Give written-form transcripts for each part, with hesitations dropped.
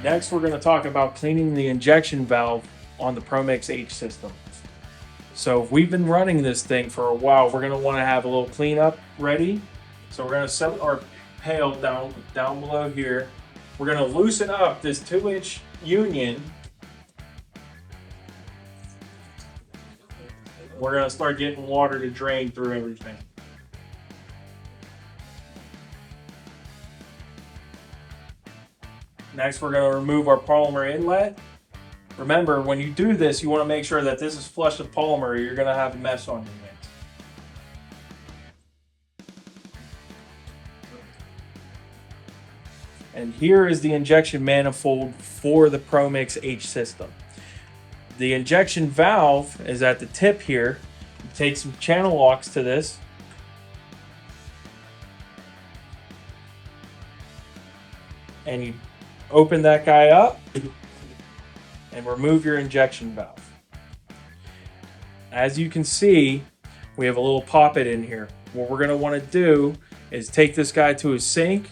Next, we're going to talk about cleaning the injection valve on the ProMix H system. So if we've been running this thing for a while, we're going to want to have a little cleanup ready. So we're going to set our pail down below here. We're going to loosen up this 2-inch union. We're going to start getting water to drain through everything. Next, we're going to remove our polymer inlet. Remember, when you do this, you want to make sure that this is flush with polymer, or you're going to have a mess on your hands. And here is the injection manifold for the ProMix H system. The injection valve is at the tip here. You take some channel locks to this. And you open that guy up and remove your injection valve. As you can see, we have a little poppet in here. What we're going to want to do is take this guy to a sink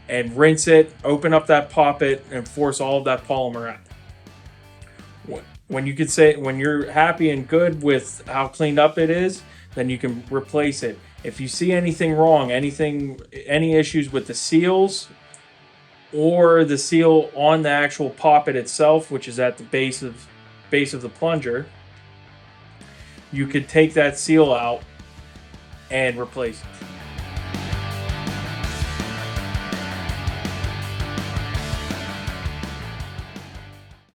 and rinse it, open up that poppet, and force all of that polymer out. When you're happy and good with how cleaned up it is, then you can replace it. If you see anything wrong, any issues with the seals, or the seal on the actual poppet itself, which is at the base of the plunger, you could take that seal out and replace it.